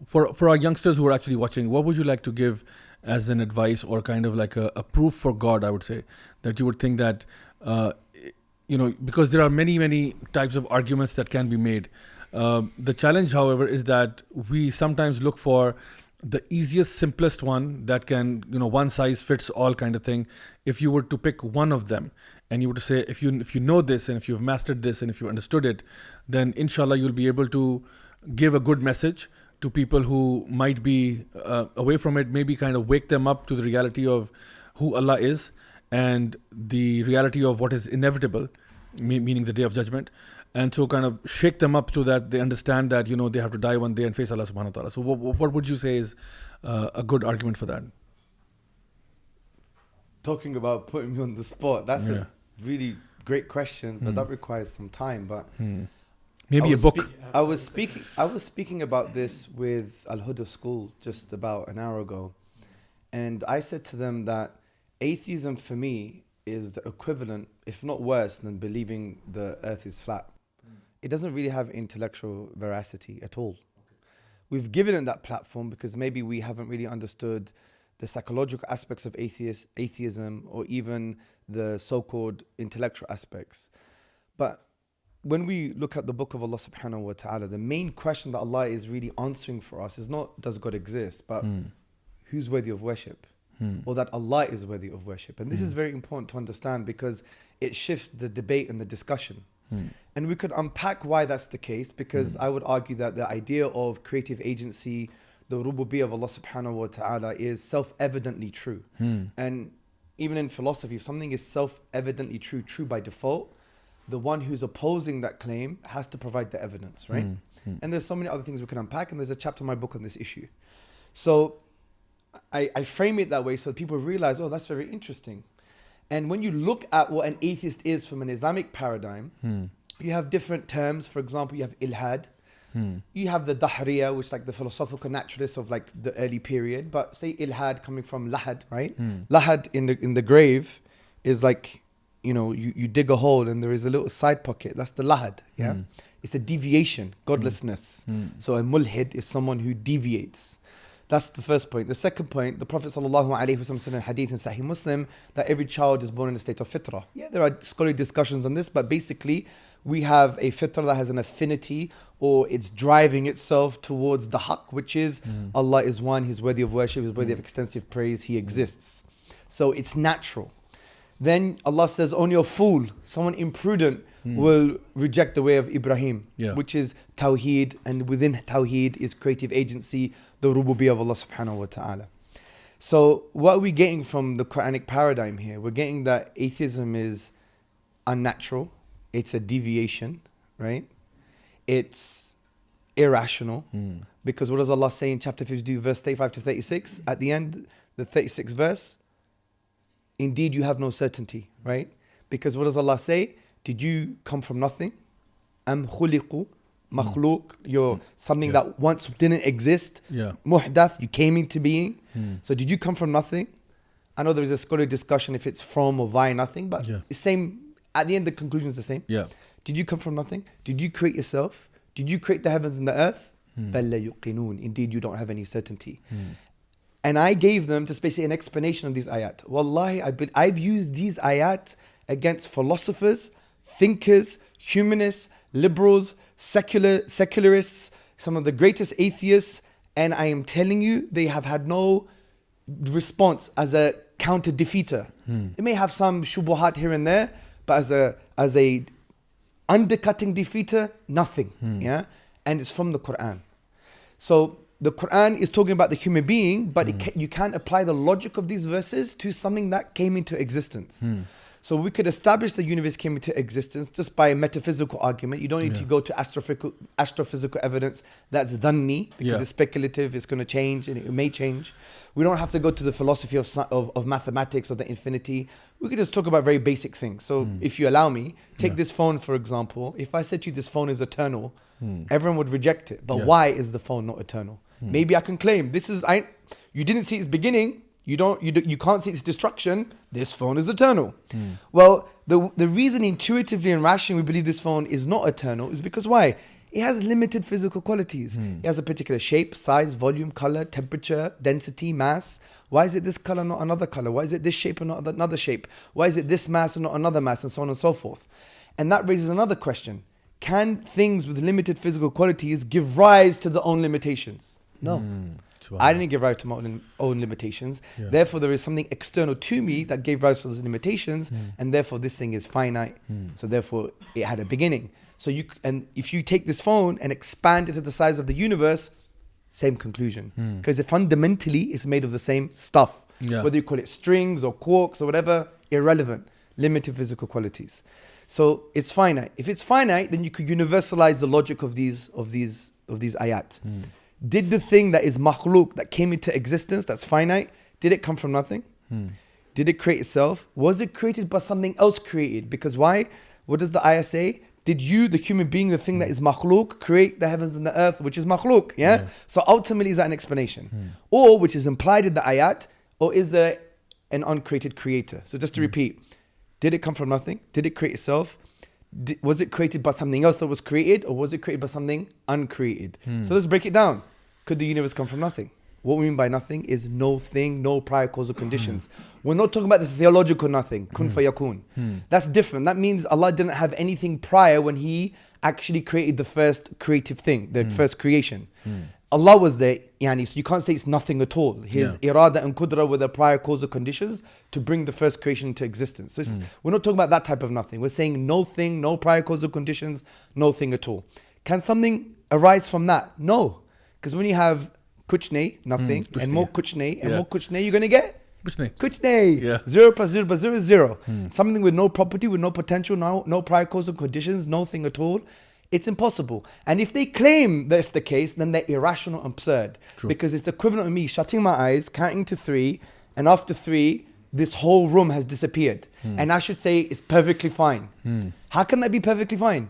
for our youngsters who are actually watching, what would you like to give as an advice or kind of like a proof for God, I would say, that you would think that, because there are many types of arguments that can be made. The challenge, however, is that we sometimes look for the easiest, simplest one that can, one size fits all kind of thing. If you were to pick one of them and you were to say, if you know this and if you've mastered this and if you understood it, then inshallah you'll be able to give a good message to people who might be away from it, maybe kind of wake them up to the reality of who Allah is and the reality of what is inevitable, meaning the Day of Judgment. And so kind of shake them up so that they understand that, they have to die one day and face Allah subhanahu wa ta'ala. So what would you say is a good argument for that? Talking about putting me on the spot, that's a really great question, but that requires some time. But maybe a book. I was speaking about this with Al Huda School just about an hour ago. And I said to them that atheism for me is the equivalent, if not worse, than believing the earth is flat. It doesn't really have intellectual veracity at all. We've given it that platform because maybe we haven't really understood the psychological aspects of atheism or even the so-called intellectual aspects. But when we look at the book of Allah subhanahu wa ta'ala, the main question that Allah is really answering for us is not does God exist, but who's worthy of worship? Or that Allah is worthy of worship. And this is very important to understand because it shifts the debate and the discussion. And we could unpack why that's the case, because I would argue that the idea of creative agency, the rububiyyah of Allah subhanahu wa ta'ala is self-evidently true. And even in philosophy, if something is self-evidently true by default, the one who's opposing that claim has to provide the evidence, right? And there's so many other things we can unpack, and there's a chapter in my book on this issue. So I frame it that way so that people realize, oh, that's very interesting. And when you look at what an atheist is from an Islamic paradigm, you have different terms. For example, you have ilhad. You have the dahriya, which is like the philosophical naturalists of like the early period. But say ilhad coming from lahad, right? Lahad in the grave is like, you dig a hole and there is a little side pocket. That's the lahad, yeah? It's a deviation, godlessness. So a mulhid is someone who deviates. That's the first point. The second point, the Prophet ﷺ said in hadith in Sahih Muslim that every child is born in a state of fitrah. Yeah, there are scholarly discussions on this, but basically we have a fitrah that has an affinity or it's driving itself towards the haqq, which is Allah is one, He's worthy of worship, He's worthy of extensive praise, He exists. So it's natural. Then Allah says, only a fool, someone imprudent will reject the way of Ibrahim, which is Tawheed, and within Tawheed is creative agency, the rububiyyah of Allah subhanahu wa ta'ala. So what are we getting from the Quranic paradigm here? We're getting that atheism is unnatural, it's a deviation, right? It's irrational, because what does Allah say in chapter 52, verse 35 to 36? At the end, the 36th verse, indeed you have no certainty, right? Because what does Allah say? Did you come from nothing? Am khuliqu makhluq, you're something that once didn't exist. Muhdath, you came into being. So did you come from nothing? I know there is a scholarly discussion if it's from or via nothing, but it's same. At the end, the conclusion is the same. Did you come from nothing? Did you create yourself? Did you create the heavens and the earth? بَلْ لَا يُقِنُونَ. Indeed, you don't have any certainty. And I gave them just basically an explanation of these ayat. Wallahi, I've used these ayat against philosophers, thinkers, humanists, liberals, secularists, some of the greatest atheists, and I am telling you, they have had no response as a counter-defeater. They may have some shubuhat here and there, but as a undercutting defeater, nothing. Yeah, and it's from the Quran. So the Quran is talking about the human being, but you can't apply the logic of these verses to something that came into existence. So we could establish the universe came into existence just by a metaphysical argument. You don't need to go to astrophysical evidence that's dhanni, because it's speculative, it's going to change, and it may change. We don't have to go to the philosophy of mathematics or the infinity. We could just talk about very basic things. So if you allow me, take this phone, for example. If I said to you this phone is eternal, everyone would reject it. But why is the phone not eternal? Maybe I can claim, you didn't see its beginning, you can't see its destruction, this phone is eternal. Well, the reason intuitively and rationally we believe this phone is not eternal is because why? It has limited physical qualities. It has a particular shape, size, volume, color, temperature, density, mass. Why is it this color, not another color? Why is it this shape and not another shape? Why is it this mass and not another mass, and so on and so forth? And that raises another question. Can things with limited physical qualities give rise to their own limitations? No. I didn't give rise to my own limitations. Therefore, there is something external to me that gave rise to those limitations, and therefore this thing is finite. So therefore, it had a beginning. So if you take this phone and expand it to the size of the universe, same conclusion, because it fundamentally is made of the same stuff. Whether you call it strings or quarks or whatever, irrelevant. Limited physical qualities. So it's finite. If it's finite, then you could universalize the logic of these ayat. Did the thing that is makhluk, that came into existence, that's finite, did it come from nothing? Did it create itself? Was it created by something else created? Because why? What does the ayah say? Did you, the human being, the thing that is makhluk, create the heavens and the earth, which is makhluk? Yeah? So ultimately, is that an explanation? Or, which is implied in the ayat, or is there an uncreated creator? So just to repeat, did it come from nothing? Did it create itself? Was it created by something else that was created, or was it created by something uncreated? So let's break it down. Could the universe come from nothing? What we mean by nothing is no thing, no prior causal conditions. We're not talking about the theological nothing, kun fayakun. That's different. That means Allah didn't have anything prior when He actually created the first creative thing, the first creation. Allah was there, so you can't say it's nothing at all. His irada and qudra were the prior causal conditions to bring the first creation into existence. So we're not talking about that type of nothing. We're saying no thing, no prior causal conditions, no thing at all. Can something arise from that? No. Because when you have kuch nahi, nothing, and more kuch nahi, and more kuch nahi, you're going to get? Kuch nahi. 0 plus 0 plus 0 is 0. Something with no property, with no potential, no prior causal conditions, nothing at all. It's impossible. And if they claim that's the case, then they're irrational and absurd. Because it's the equivalent of me shutting my eyes, counting to 3, and after 3, this whole room has disappeared. And I should say it's perfectly fine. How can that be perfectly fine?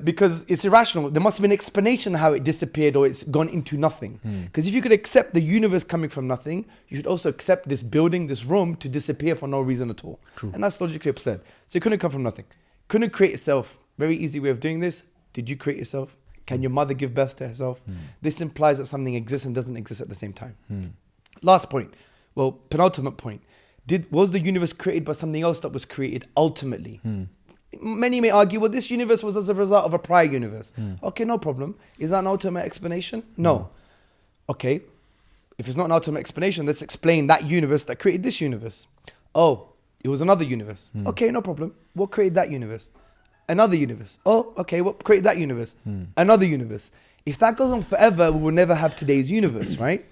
Because it's irrational. There must be an explanation how it disappeared or it's gone into nothing. Because if you could accept the universe coming from nothing, you should also accept this building, this room to disappear for no reason at all. And that's logically absurd. So it couldn't come from nothing. Couldn't create itself. Very easy way of doing this. Did you create yourself? Can your mother give birth to herself? This implies that something exists and doesn't exist at the same time. Last point. Well, penultimate point. Was the universe created by something else that was created ultimately? Many may argue, well, this universe was as a result of a prior universe. Okay, no problem. Is that an ultimate explanation? No. Okay, if it's not an ultimate explanation, let's explain that universe that created this universe. Oh, it was another universe. Okay, no problem. What created that universe? Another universe. Oh, okay, what created that universe? Another universe. If that goes on forever, we will never have today's universe, right?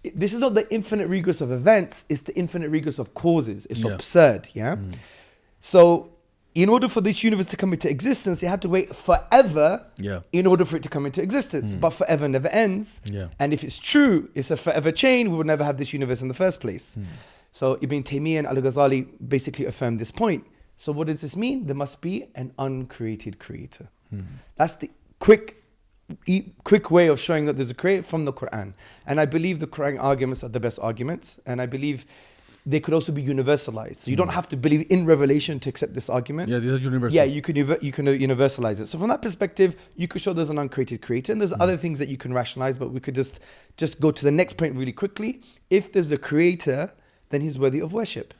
This is not the infinite regress of events, it's the infinite regress of causes. It's absurd, So, in order for this universe to come into existence, you had to wait forever in order for it to come into existence. But forever never ends. And if it's true, it's a forever chain, we would never have this universe in the first place. So Ibn Taymiyyah and Al-Ghazali basically affirmed this point. So what does this mean? There must be an uncreated creator. That's the quick way of showing that there's a creator from the Quran. And I believe the Quran arguments are the best arguments. And I believe they could also be universalized. So you don't have to believe in revelation to accept this argument. These are universal. Yeah, you can universalize it. So from that perspective, you could show there's an uncreated creator. And there's other things that you can rationalize, but we could just go to the next point really quickly. If there's a creator, then he's worthy of worship.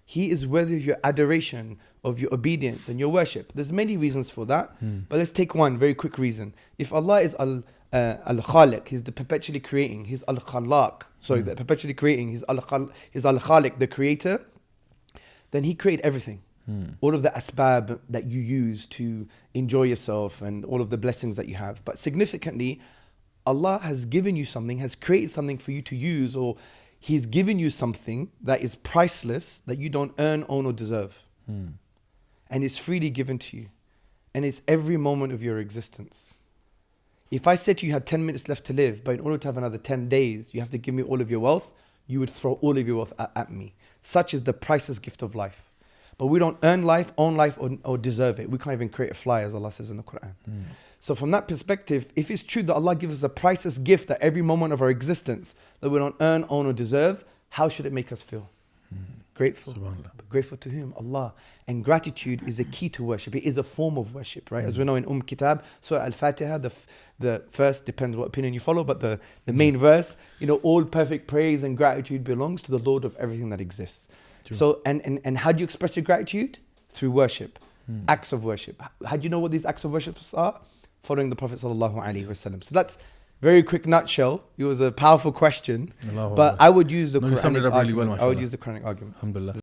He is worthy of your adoration, of your obedience and your worship. There's many reasons for that, but let's take one very quick reason. If Allah is Al-Khaliq, He's the perpetually creating, He's Al-Khalaq, the perpetually creating, He's Al-Khaliq, the creator, then He created everything. All of the asbab that you use to enjoy yourself and all of the blessings that you have. But significantly, Allah has given you something, has created something for you to use, or He's given you something that is priceless, that you don't earn, own, or deserve. And it's freely given to you. And it's every moment of your existence. If I said to you had 10 minutes left to live, but in order to have another 10 days, you have to give me all of your wealth, you would throw all of your wealth at me. Such is the priceless gift of life. But we don't earn life, own life, or deserve it. We can't even create a fly, as Allah says in the Quran. So from that perspective, if it's true that Allah gives us a priceless gift at every moment of our existence that we don't earn, own, or deserve, how should it make us feel? Grateful. Subhanallah. Grateful to whom? Allah. And gratitude is a key to worship. It is a form of worship, right? As we know in Kitab, Surah Al-Fatiha, the first, depends what opinion you follow, but the main verse, all perfect praise and gratitude belongs to the Lord of everything that exists. True. So, and how do you express your gratitude? Through worship, acts of worship. How do you know what these acts of worship are? Following the Prophet Sallallahu Alaihi Wasallam. So that's very quick nutshell. It was a powerful question, Allahu but Akbar. I would use the No, you summed it Quranic up really well, argument. I would mashallah. use the Quranic argument. Alhamdulillah.